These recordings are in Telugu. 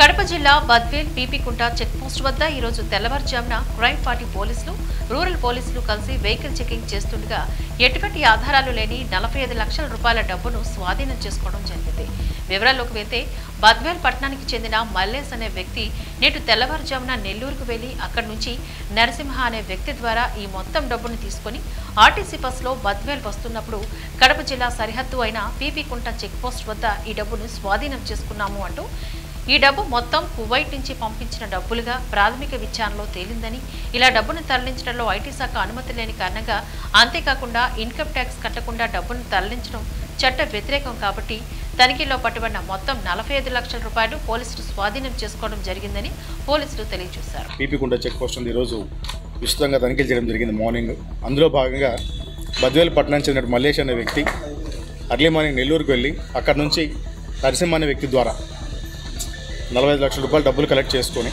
కడప జిల్లా బద్వేల్ పీపీకుంట చెక్పోస్ట్ వద్ద ఈరోజు తెల్లవారుజామున క్రైమ్ పార్టీ పోలీసులు రూరల్ పోలీసులు కలిసి వెహికల్ చెకింగ్ చేస్తుండగా ఎటువంటి ఆధారాలు లేని 45 లక్షల రూపాయల డబ్బును స్వాధీనం చేసుకోవడం జరిగింది. వివరాల్లోకి వెళ్తే బద్వేల్ పట్టణానికి చెందిన మల్లేష్ అనే వ్యక్తి నేటి తెల్లవారుజామున నెల్లూరుకు వెళ్లి అక్కడి నుంచి నరసింహ అనే వ్యక్తి ద్వారా ఈ మొత్తం డబ్బును తీసుకుని ఆర్టీసీ బస్సులో బద్వేల్ వస్తున్నప్పుడు కడప జిల్లా సరిహద్దు అయిన పీపీకుంట చెక్పోస్ట్ వద్ద ఈ డబ్బును స్వాధీనం చేసుకున్నాము అంటూ ఈ డబ్బు మొత్తం కువైట్ నుంచి పంపించిన డబ్బులుగా ప్రాథమిక విచారణలో తేలిందని, ఇలా డబ్బును తరలించడంలో ఐటీ శాఖ అనుమతి లేని కారణంగా, అంతేకాకుండా ఇన్కమ్ ట్యాక్స్ కట్టకుండా డబ్బును తరలించడం చట్ట వ్యతిరేకం కాబట్టి తనిఖీలో పట్టుబడిన మొత్తం 45 లక్షల రూపాయలు పోలీసులు స్వాధీనం చేసుకోవడం జరిగిందని పోలీసులు తెలియజేశారు. పీపీకుంట చెక్ పోస్ట్ ఈ రోజు విస్తృతంగా తనిఖీలు చేయడం జరిగింది. మార్నింగ్ అందులో భాగంగా బద్వేల్ పట్టణానికి చెందిన మల్లేష్ అనే వ్యక్తి అర్లీ మార్నింగ్ నెల్లూరుకు వెళ్ళి అక్కడి నుంచి నరసింహ అనే వ్యక్తి ద్వారా 45 లక్షల రూపాయలు డబ్బులు కలెక్ట్ చేసుకొని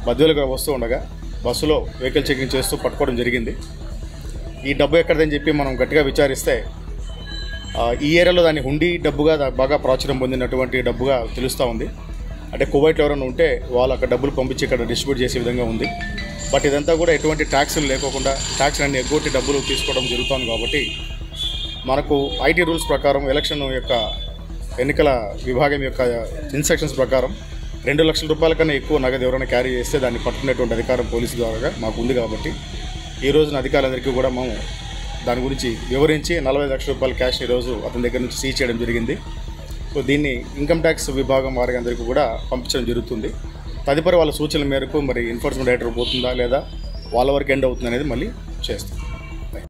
బద్వేలుగా వస్తూ ఉండగా బస్సులో వెహికల్ చెకింగ్ చేస్తూ పట్టుకోవడం జరిగింది. ఈ డబ్బు ఎక్కడదని చెప్పి మనం గట్టిగా విచారిస్తే ఈ ఏరియాలో దాన్ని హుండీ డబ్బుగా బాగా ప్రాచుర్యం పొందినటువంటి డబ్బుగా తెలుస్తూ ఉంది. అంటే కువైట్లో ఎవరైనా ఉంటే వాళ్ళు అక్కడ డబ్బులు పంపించి ఇక్కడ డిస్ట్రిబ్యూట్ చేసే విధంగా ఉంది. బట్ ఇదంతా కూడా ఎటువంటి ట్యాక్స్లు లేకోకుండా ట్యాక్స్ అన్ని ఎగ్గొట్టి డబ్బులు తీసుకోవడం జరుగుతుంది. కాబట్టి మనకు ఐటీ రూల్స్ ప్రకారం ఎలక్షన్ యొక్క ఎన్నికల విభాగం యొక్క ఇన్స్ట్రక్షన్స్ ప్రకారం 2 లక్షల రూపాయల కన్నా ఎక్కువ నగదు ఎవరైనా క్యారీ చేస్తే దాన్ని పట్టుకునేటువంటి అధికారం పోలీసు ద్వారా మాకు ఉంది. కాబట్టి ఈ రోజున అధికారులందరికీ కూడా మేము దాని గురించి వివరించి 45 లక్షల రూపాయల క్యాష్ ఈరోజు అతని దగ్గర నుంచి సీజ్ చేయడం జరిగింది. సో దీన్ని ఇన్కమ్ ట్యాక్స్ విభాగం వారికి అందరికీ కూడా పంపించడం జరుగుతుంది. తదుపరి వాళ్ళ సూచనల మేరకు మరి ఎన్ఫోర్స్మెంట్ డైరెక్టర్ పోతుందా లేదా వాళ్ళ వరకు ఎండ్ అవుతుంది అనేది మళ్ళీ చేస్తాం.